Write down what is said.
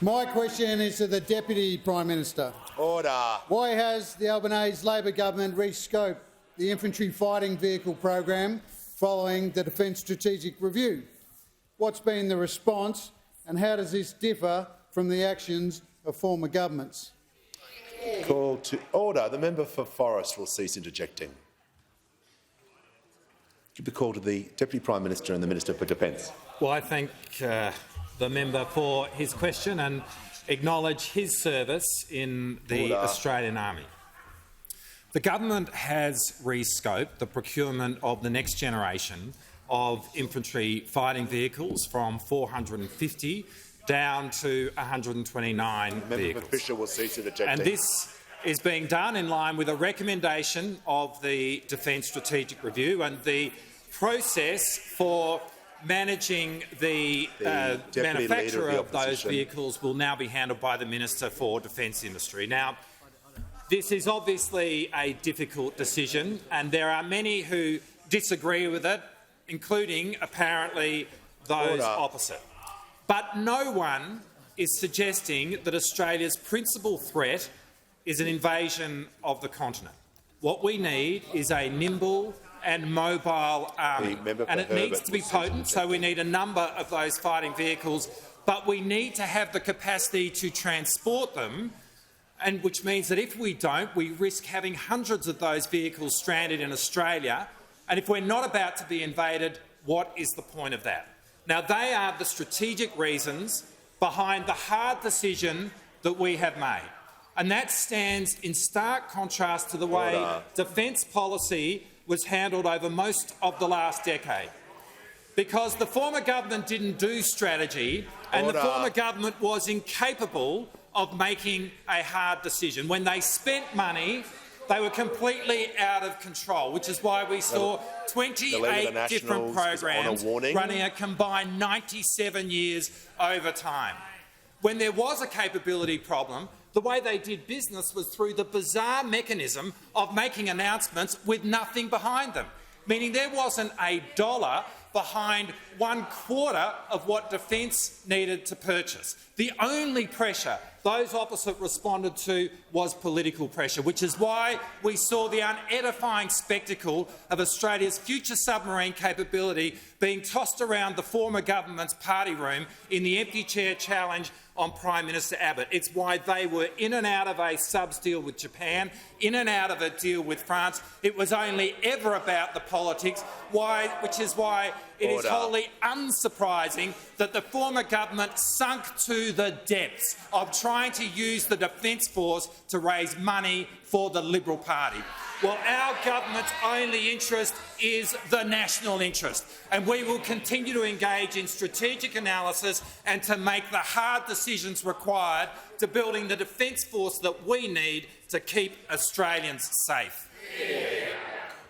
My question is to the Deputy Prime Minister. Order. Why has the Albanese Labor government rescoped the infantry fighting vehicle program following the Defence Strategic Review? What's been the response, and how does this differ from the actions of former governments? Call to order. The member for Forrest will cease interjecting. Give the call to the Deputy Prime Minister and the Minister for Defence. Well, I thank the member for his question and acknowledge his service in the Australian Army. The government has rescoped the procurement of the next generation of infantry fighting vehicles from 450 down to 129 vehicles. The member for Fisher will cease interjecting. And this is being done in line with a recommendation of the Defence Strategic Review, and the process for managing the manufacture of those vehicles will now be handled by the Minister for Defence Industry. Now, this is obviously a difficult decision, and there are many who disagree with it, including apparently those opposite. But no one is suggesting that Australia's principal threat is an invasion of the continent. What we need is a nimble and mobile army, and it needs to be potent, so we need a number of those fighting vehicles, but we need to have the capacity to transport them, and which means that if we don't, we risk having hundreds of those vehicles stranded in Australia, and if we're not about to be invaded, what is the point of that? Now, they are the strategic reasons behind the hard decision that we have made, and that stands in stark contrast to the way defence policy was handled over most of the last decade. Because the former government didn't do strategy, and the former government was incapable of making a hard decision. When they spent money, they were completely out of control, which is why we saw 28 different programs running a combined 97 years over time. When there was a capability problem, the way they did business was through the bizarre mechanism of making announcements with nothing behind them, meaning there wasn't a dollar behind 1/4 of what defence needed to purchase. The only pressure those opposite responded to was political pressure, which is why we saw the unedifying spectacle of Australia's future submarine capability being tossed around the former government's party room in the empty chair challenge on Prime Minister Abbott. It's why they were in and out of a subs deal with Japan, in and out of a deal with France. It was only ever about the politics, which is why it is wholly unsurprising that the former government sunk to the depths of trying to use the Defence Force to raise money for the Liberal Party. Well, our government's only interest is the national interest, and we will continue to engage in strategic analysis and to make the hard decisions required to building the Defence Force that we need to keep Australians safe.